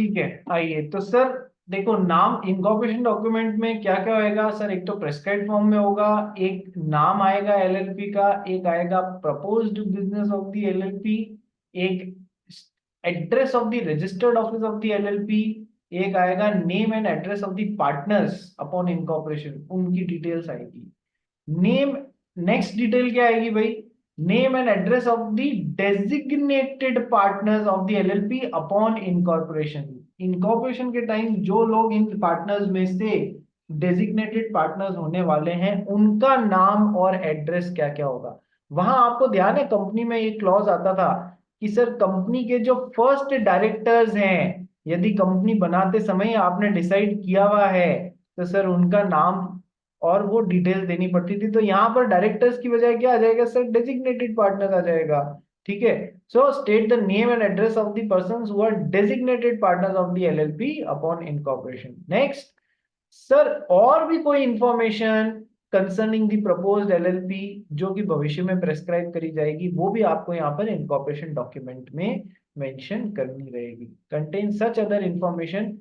ठीक है। आइए तो सर देखो, नाम इनकॉर्पोरेशन डॉक्यूमेंट में क्या क्या होएगा सर? एक तो प्रेस्क्राइब्ड फॉर्म में होगा, एक नाम आएगा एलएलपी का, एक आएगा proposed business of the LLP, एक address of the registered office of the LLP, एक आएगा name and address of the partners upon incorporation, उनकी डिटेल्स आएगी। नेम, नेक्स्ट डिटेल क्या आएगी भाई? Name and address of the designated partners of the LLP upon incorporation. Incorporation के time जो लोग इन पार्टनर्स में से डेजिग्नेटेड पार्टनर्स होने वाले हैं, उनका नाम और एड्रेस क्या क्या होगा। वहां आपको ध्यान है, कंपनी में ये क्लॉज आता था कि सर कंपनी के जो फर्स्ट डायरेक्टर्स हैं, यदि कंपनी बनाते समय आपने डिसाइड किया हुआ है, तो सर उनका नाम और वो डिटेल्स देनी पड़ती थी। तो यहाँ पर डायरेक्टर्स की बजाय क्या आ जाएगा सर? डेजिग्नेटेड पार्टनर आ जाएगा। ठीक है। So state the name and address of the persons who are designated partners of the LLP upon incorporation. Next sir, और भी कोई information concerning the proposed LLP जो कि भविष्य में प्रेस्क्राइब करी जाएगी, वो भी आपको यहाँ पर इनकॉर्पोरेशन डॉक्यूमेंट में मेंशन करनी रहेगी। Contain such other information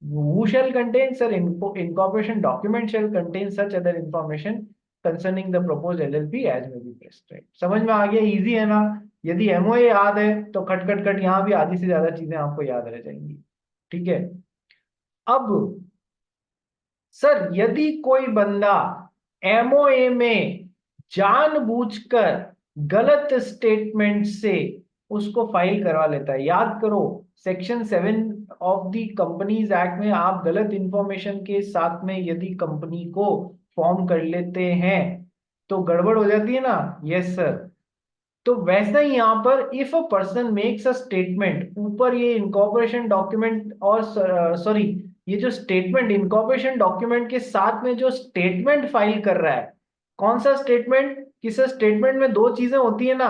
who shall contain, sir, incorporation document shall contain such other information concerning the proposed LLP as may be prescribed। समझ में आ गया? इजी है ना? यदि एमओए याद है तो खट खट खट यहाँ भी आधी से ज्यादा चीजें आपको याद रह जाएंगी। ठीक है। अब सर यदि कोई बंदा एमओए में जानबूझकर गलत स्टेटमेंट से उसको फाइल करवा लेता है, याद करो section 7 of the companies act में आप गलत इंफॉर्मेशन के साथ में यदि कंपनी को फॉर्म कर लेते हैं तो गड़बड़ हो जाती है ना। Yes sir. तो वैसा ही यहां पर if a person makes a statement, ऊपर ये इनकॉर्पोरेशन डॉक्यूमेंट और सॉरी, ये जो स्टेटमेंट इनकॉर्पोरेशन डॉक्यूमेंट के साथ में जो स्टेटमेंट फाइल कर रहा है, कौन सा स्टेटमेंट? कि सर स्टेटमेंट में दो चीजें होती है ना,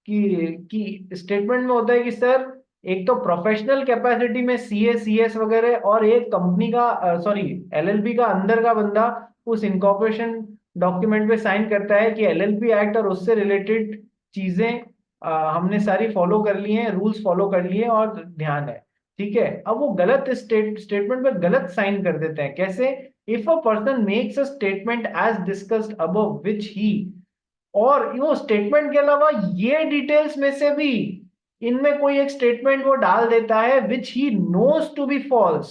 कि स्टेटमेंट में होता है कि सर एक तो प्रोफेशनल कैपेसिटी में सीए सीएस वगैरह, और एक कंपनी का सॉरी एलएलपी का अंदर का बंदा उस इनकॉर्पोरेशन डॉक्यूमेंट पे साइन करता है कि एलएलपी एक्ट और उससे रिलेटेड चीजें हमने सारी फॉलो कर ली हैं, रूल्स फॉलो कर लिए और ध्यान है। ठीक है। अब वो गलत स्टेटमेंट में गलत साइन कर देते हैं। कैसे? If a person makes a statement as discussed above which he, और वो स्टेटमेंट के अलावा ये डिटेल्स में से भी इनमें कोई एक स्टेटमेंट वो डाल देता है which he knows to be false,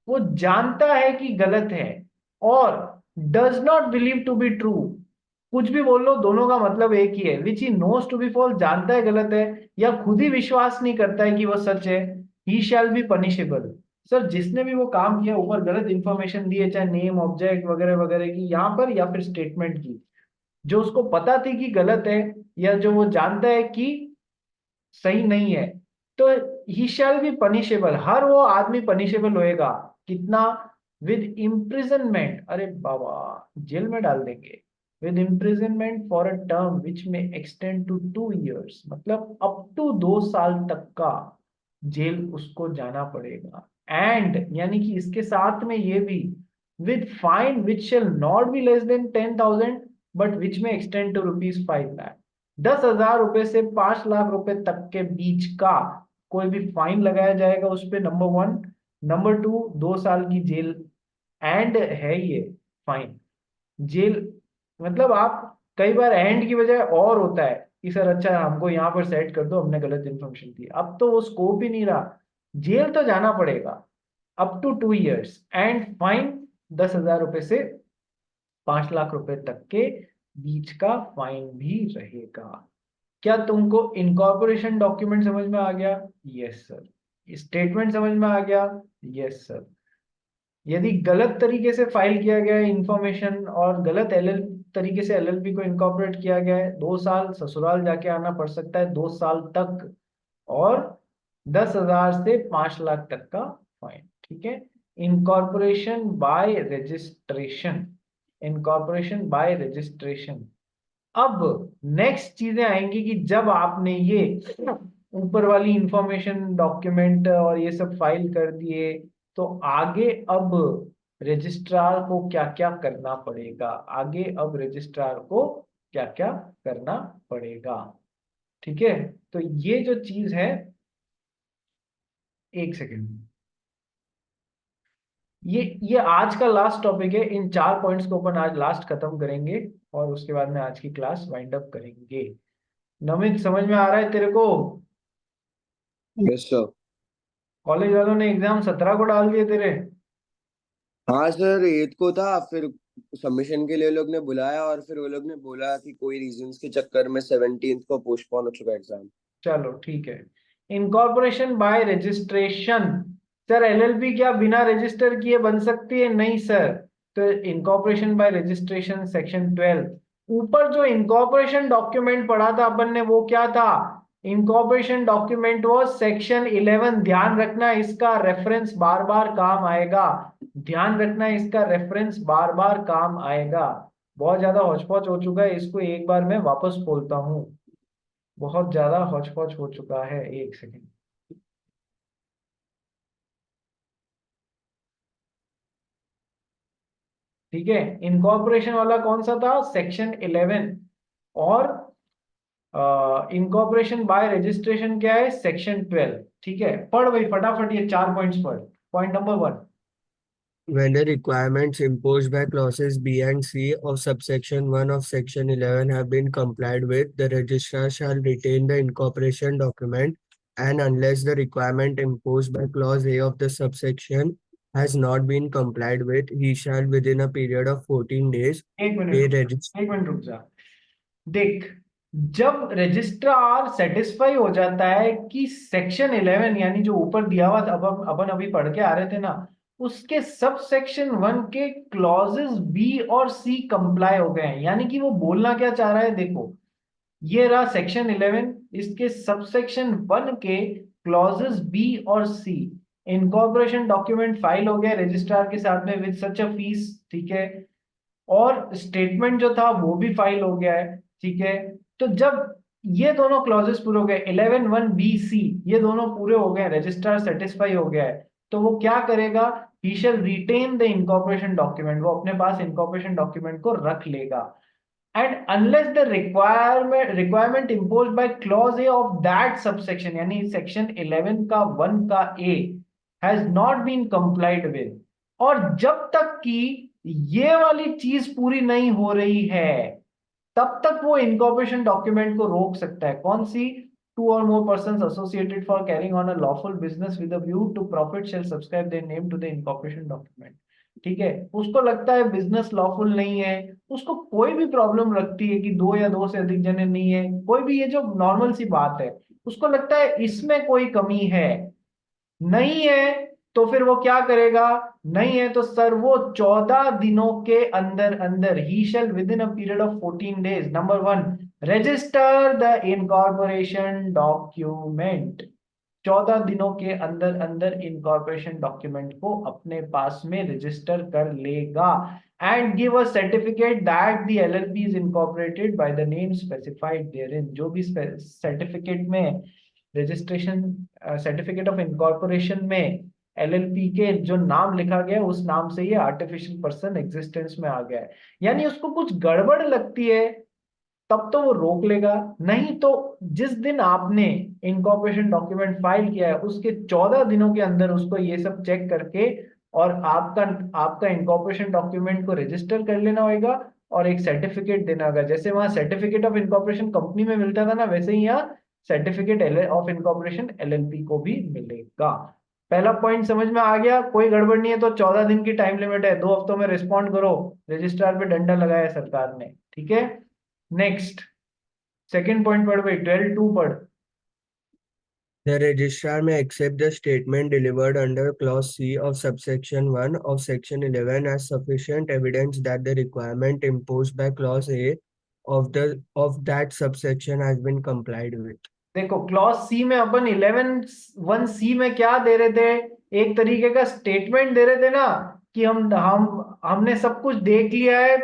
वो जानता है कि गलत है, और does not believe to be true. कुछ भी बोल लो, दोनों का मतलब एक ही है। Which he knows to be false, जानता है गलत है, या खुद ही विश्वास नहीं करता है कि वो सच है, ही शैल बी पनिशेबल। सर जिसने भी वो काम किया, ऊपर गलत इंफॉर्मेशन दी है, चाहे नेम ऑब्जेक्ट वगैरह वगैरह की यहाँ पर, या फिर स्टेटमेंट की, जो उसको पता थी कि गलत है, या जो वो जानता है कि सही नहीं है, तो ही शैल बी पनिशेबल, हर वो आदमी पनिशेबल होएगा। कितना? विद इम्प्रिजनमेंट, अरे बाबा, जेल में डाल देंगे। With imprisonment for a term which में एक्सटेंड टू 2 years, मतलब अप टू 2 साल तक का जेल उसको जाना पड़ेगा। एंड यानी कि इसके साथ में ये भी, with fine which shall not be less than 10,000 but which में एक्सटेंड टू ₹5 लाख। 10,000 रुपए से 5 लाख रुपए तक के बीच का कोई भी फाइन लगाया जाएगा उस पे, नंबर वन। नंबर टू, 2 साल की जेल। एंड है ये फाइन, जेल। मतलब आप कई बार एंड की बजाय और होता है कि सर अच्छा हमको यहाँ पर सेट कर दो, हमने गलत इन्फॉर्मेशन दी, अब तो वो स्कोप ही नहीं रहा, जेल तो जाना पड़ेगा up to 2 years, and fine 10,000 रुपए से 5 लाख रुपए तक के बीच का फाइन भी रहेगा। क्या तुमको इनकॉर्पोरेशन डॉक्यूमेंट समझ में आ गया? Yes sir. स्टेटमेंट समझ में आ गया? Yes sir. यदि गलत तरीके से फाइल किया गया है इंफॉर्मेशन, और गलत एलएल तरीके से एलएलपी को इनकॉर्पोरेट किया गया है, 2 साल ससुराल जाके आना पड़ सकता है, 2 साल तक, और 10,000 से 5 लाख तक का फाइन। ठीक है। Incorporation bye registration, incorporation bye registration. अब नेक्स्ट चीजें आएंगी कि जब आपने ये ऊपर वाली इंफॉर्मेशन डॉक्यूमेंट और ये सब फाइल कर दिए, तो आगे अब रजिस्ट्रार को क्या क्या करना पड़ेगा, आगे अब रजिस्ट्रार को क्या क्या करना पड़ेगा। ठीक है। तो ये जो चीज है, एक सेकेंड, ये आज का लास्ट टॉपिक है। इन 4 पॉइंट्स को अपन आज लास्ट खत्म करेंगे और उसके बाद में आज की क्लास वाइंड अप करेंगे। नमित, समझ में आ रहा है तेरे को? Yes sir. कॉलेज वालों ने एग्जाम 17 को डाल दिए तेरे? हाँ सर, 8 को था, फिर सबमिशन के लिए लोग ने बुलाया और फिर वो लोग ने बोला कि कोई रीजंस के चक्कर में 17th को पोस्टपोन हो चुका एग्जाम। चलो ठीक है। Incorporation bye registration. Sir LLP क्या बिना रजिस्टर किए बन सकती है? नहीं सर। तो इनकॉर्पोरेशन बाय रजिस्ट्रेशन सेक्शन 12, ऊपर जो इनकॉर्पोरेशन डॉक्यूमेंट पढ़ा था अपन ने वो क्या था? इनकॉर्पोरेशन डॉक्यूमेंट वो सेक्शन 11। ध्यान रखना इसका रेफरेंस बार बार काम आएगा। ध्यान रखना इसका रेफरेंस बार बार काम आएगा। बहुत ज्यादा हौच पौच हो चुका है, इसको एक बार मैं वापस बोलता हूँ। बहुत ज्यादा हौच पौच हो चुका है, एक सेकेंड। ठीक है। इनकॉर्पोरेशन वाला कौन सा था? सेक्शन 11। और इनकॉर्पोरेशन बाय रजिस्ट्रेशन क्या है? सेक्शन 12। ठीक है, पढ़ भाई फटाफट ये 4 पॉइंट्स पढ़। Point number 1। When the requirements imposed by clauses B and C of subsection 1 of section 11 have been complied with, the registrar shall retain the incorporation document, and unless the requirement imposed by clause A of the subsection has not been complied with, he shall within a period of 14 days एक minute pay रुक जा, registrar. एक minute रुक जा। देख, जब registrar satisfy हो जाता है कि सेक्शन 11 यानी जो ऊपर दिया हुआ था, अब अपन अभी पढ़ के आ रहे थे ना, उसके सब सेक्शन 1 के क्लॉजेस बी और सी कंप्लाई हो गए हैं, यानी कि वो बोलना क्या चाह रहा है देखो। ये रहा सेक्शन 11, इसके सबसेक्शन 1 के क्लॉजेस बी और सी। इनकॉर्पोरेशन डॉक्यूमेंट फाइल हो गया रजिस्ट्रार के साथ में विद सच अ फीस। ठीक है। और स्टेटमेंट जो था वो भी फाइल हो गया है। ठीक है। तो जब ये दोनों क्लॉजेस पूरे हो गए, 11(1)(b)(c), ये दोनों पूरे हो गए, रजिस्ट्रार सेटिस्फाई हो गया है, तो वो क्या करेगा? ही शैल रिटेन द इनकॉर्पोरेशन डॉक्यूमेंट। वो अपने पास इनकॉर्पोरेशन डॉक्यूमेंट को रख लेगा। And unless the requirement imposed by clause A of that subsection, यानी सेक्शन 11 का 1 का A has not been complied with, और जब तक कि ये वाली चीज पूरी नहीं हो रही है, तब तक वो इनकॉर्पोरेशन डॉक्यूमेंट को रोक सकता है। कौन सी? Two or more persons associated for carrying on a lawful business with a view to profit shall subscribe their name to the incorporation document. ठीक है। उसको लगता है बिजनेस लॉफुल नहीं है, उसको कोई भी प्रॉब्लम लगती है कि दो या दो से अधिक जने नहीं है, कोई भी, ये जो नॉर्मल सी बात है, उसको लगता है इसमें कोई कमी है, नहीं है, तो फिर वो क्या करेगा? नहीं है तो सर वो 14 दिनों के अंदर अंदर, he shall within a period of 14 days, number 1, register the incorporation document. 14 दिनों के अंदर अंदर इनकॉर्पोरेशन डॉक्यूमेंट को अपने पास में रजिस्टर कर लेगा। And give a certificate that the LLP is incorporated by the name specified therein. जो भी सर्टिफिकेट में रजिस्ट्रेशन, सर्टिफिकेट ऑफ इनकॉर्पोरेशन में एलएलपी के जो नाम लिखा गया है उस नाम से ये आर्टिफिशियल पर्सन एग्जिस्टेंस में आ गया है। यानी उसको कुछ गड़बड़ लगती है तब तो वो रोक लेगा, नहीं तो जिस दिन आपने इनकॉर्पोरेशन डॉक्यूमेंट फाइल किया है उसके 14 दिनों के अंदर उसको ये सब चेक करके और आपका आपका इनकॉर्पोरेशन डॉक्यूमेंट को रजिस्टर कर लेना होगा और एक सर्टिफिकेट देना होगा। जैसे वहां सर्टिफिकेट ऑफ इनकॉर्पोरेशन कंपनी में मिलता था ना, वैसे ही यहाँ सर्टिफिकेट ऑफ इनकॉर्पोरेशन एलएलपी को भी मिलेगा। पहला पॉइंट समझ में आ गया? कोई गड़बड़ नहीं है तो 14 दिन की टाइम लिमिट है, 2 हफ्तों में रिस्पॉन्ड करो। रजिस्ट्रार पे डंडा लगाया है सरकार ने। ठीक है। नेक्स्ट, सेकंड पॉइंट पढ़ भाई, 12(2) पढ़। The registrar may accept the statement delivered under clause C of subsection 1 of section 11 as sufficient evidence that the requirement imposed by clause A of that subsection has been complied with. देखो clause C में अपन 11(1)(c) में क्या दे रहे थे? एक तरीके का statement दे रहे थे ना कि हमने सब कुछ देख लिया है,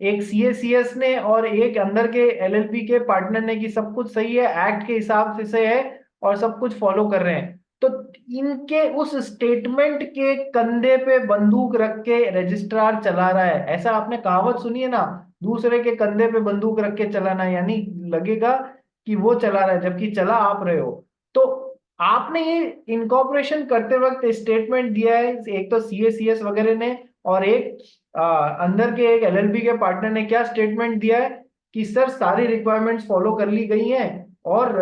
एक सीएसीएस ने और एक अंदर के एलएलपी के पार्टनर ने, कि सब कुछ सही है, एक्ट के हिसाब से है और सब कुछ फॉलो कर रहे हैं। तो इनके उस स्टेटमेंट के कंधे पे बंदूक रख के रजिस्ट्रार चला रहा है। ऐसा आपने कहावत सुनी है ना, दूसरे के कंधे पे बंदूक रख के चलाना, यानी लगेगा कि वो चला रहा है जबकि चला आप रहे हो। तो आपने ये इनकॉर्पोरेशन करते वक्त स्टेटमेंट दिया है, एक तो सीएसीएस वगैरह ने, और एक अंदर के एक एलएलपी के पार्टनर ने क्या स्टेटमेंट दिया है कि सर सारी रिक्वायरमेंट्स फॉलो कर ली गई हैं और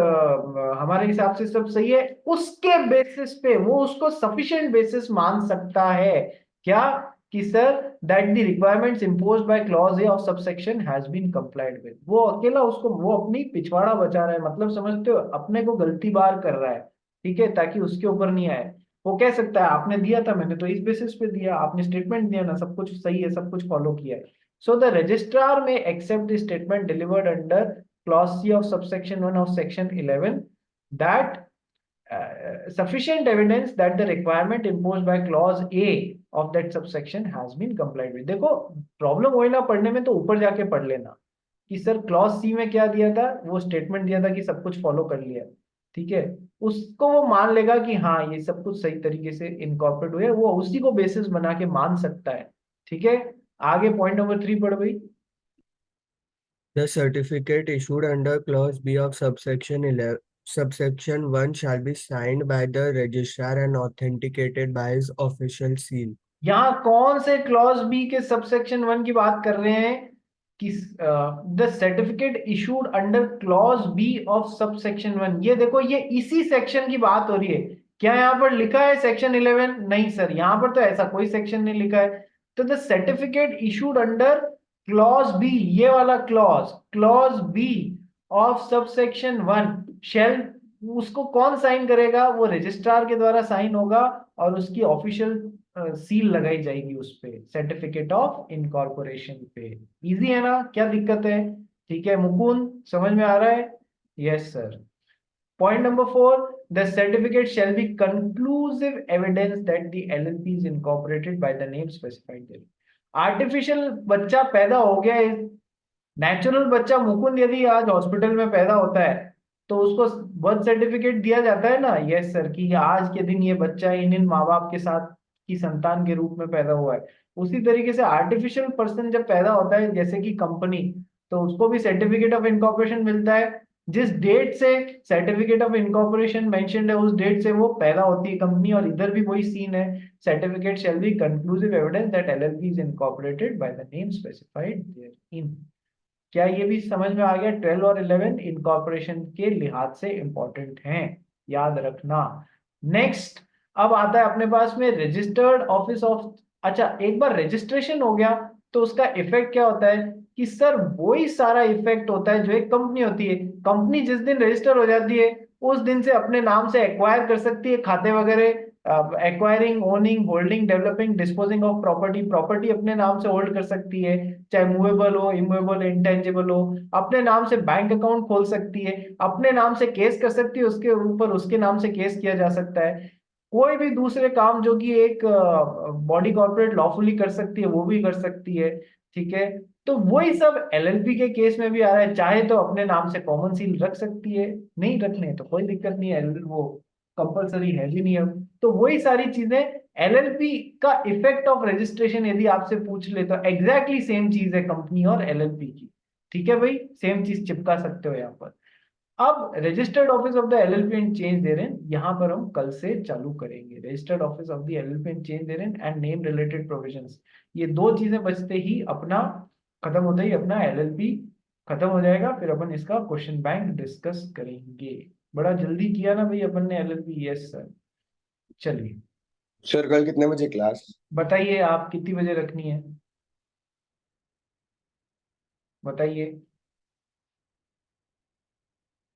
हमारे हिसाब से सब सही है। उसके बेसिस पे वो उसको सफिशिएंट बेसिस मान सकता है क्या कि sir that the requirements imposed by clause A of subsection has been complied with. वो अकेला उसको वो अपनी पिछवाड़ा बचा रहा है, मतलब समझते हो, अपने को गलती बार कर रहा है, ठीक है, ताकि उसके ऊपर नहीं आए। वो कह सकता है आपने दिया था, मैंने तो इस बेसिस पे दिया, आपने स्टेटमेंट दिया ना, सब कुछ सही है, सब कुछ फॉलो किया है। So the registrar may accept the statement delivered under clause C of subsection 1 of section 11 that sufficient evidence that the requirement imposed by clause A of that subsection has been complied with। देखो problem हो ना पढ़ने में तो ऊपर जाके पढ़ लेना कि सर क्लॉज सी में क्या दिया था, वो स्टेटमेंट दिया था कि सब कुछ फॉलो कर लिया, ठीक है, उसको वो मान लेगा कि हाँ ये सब कुछ सही तरीके से इनकॉर्पोरेट हुआ है, वो उसी को बेसिस बना के मान सकता है, ठीक है। आगे पॉइंट नंबर 3 पढ़ भाई। The certificate issued under clause B of subsection 1 shall be signed by the registrar and authenticated by his official seal. यहाँ कौन से क्लॉज बी के सबसेक्शन 1 की बात कर रहे हैं कि the certificate issued under clause B of subsection 1। ये देखो ये इसी सेक्शन की बात हो रही है। क्या यहाँ पर लिखा है सेक्शन 11? नहीं सर, यहाँ पर तो ऐसा कोई सेक्शन नहीं लिखा है। तो the certificate issued under clause B, ये वाला clause, clause B of subsection 1 shall, उसको कौन साइन करेगा? वो रजिस्ट्रार के द्वारा साइन होगा और उसकी ऑफिशियल सील लगाई जाएगी उस पे, सर्टिफिकेट ऑफ इनकॉर्पोरेशन पे। इजी है ना, क्या दिक्कत है? ठीक है मुकुंद, समझ में आ रहा है? Yes sir. Point number 4, the certificate shall be conclusive evidence that the LLP is incorporated by the name specified there. Artificial बच्चा पैदा हो गया, नेचुरल बच्चा मुकुंद यदि आज हॉस्पिटल में पैदा होता है तो उसको बर्थ सर्टिफिकेट दिया जाता है ना, यस सर, कि आज के दिन ये बच्चा इन इन माँ बाप के साथ की संतान के रूप में पैदा हुआ है। उसी तरीके से आर्टिफिशियल पर्सन जब पैदा होता है जैसे कि कंपनी, तो उसको भी सर्टिफिकेट ऑफ इनकॉर्पोरेशन मिलता है। जिस डेट से सर्टिफिकेट ऑफ इनकॉर्पोरेशन मेंशन्ड है उस डेट से वो पैदा होती है कंपनी, और इधर भी वही सीन है, certificate shall be conclusive evidence that LLP is incorporated by the name specified therein. क्या ये भी समझ में आ गया? 12 और 11 इनकॉर्पोरेशन के लिहाज से इंपॉर्टेंट हैं, याद रखना। नेक्स्ट अब आता है अपने पास में रजिस्टर्ड ऑफिस ऑफ। अच्छा, एक बार रजिस्ट्रेशन हो गया तो उसका इफेक्ट क्या होता है कि सर वही सारा इफेक्ट होता है जो एक कंपनी होती है। कंपनी जिस दिन रजिस्टर हो जाती है उस दिन से अपने नाम से एक्वायर कर सकती है खाते वगैरह, acquiring, owning, holding, developing, disposing of property, property अपने नाम से होल्ड कर सकती है, चाहे मूवेबल हो, इमूवेबल, इंटेंजिबल हो, अपने नाम से बैंक अकाउंट खोल सकती है, अपने नाम से केस कर सकती है, उसके ऊपर उसके नाम से केस किया जा सकता है। कोई भी दूसरे काम जो कि एक बॉडी कॉर्पोरेट लॉफुली कर सकती है वो भी कर सकती है, ठीक है। तो वही सब एलएलपी के केस में भी आ रहा है, चाहे तो अपने नाम से कॉमन सील रख सकती है, नहीं रखने तो कोई दिक्कत नहीं है, वो कंपलसरी है भी नहीं अब। तो वही सारी चीजें एलएलपी का इफेक्ट ऑफ रजिस्ट्रेशन यदि आपसे पूछ ले तो एग्जैक्टली सेम चीज है कंपनी और एलएलपी की, ठीक है भाई, सेम चीज चिपका सकते हो यहाँ पर। अब registered office of the LLP and change therein, यहाँ पर हम कल से चालू करेंगे। Registered office of the LLP and change therein and name related provisions, ये दो चीजें बचते ही अपना खत्म होता ही अपना एलएलपी खत्म हो जाएगा। फिर अपन इसका क्वेश्चन बैंक डिस्कस करेंगे। बड़ा जल्दी किया ना भाई अपन ने एलएलपी, यस सर। चलिए सर कल कितने बजे क्लास? बताइए आप कितनी बजे रखनी है, बताइए।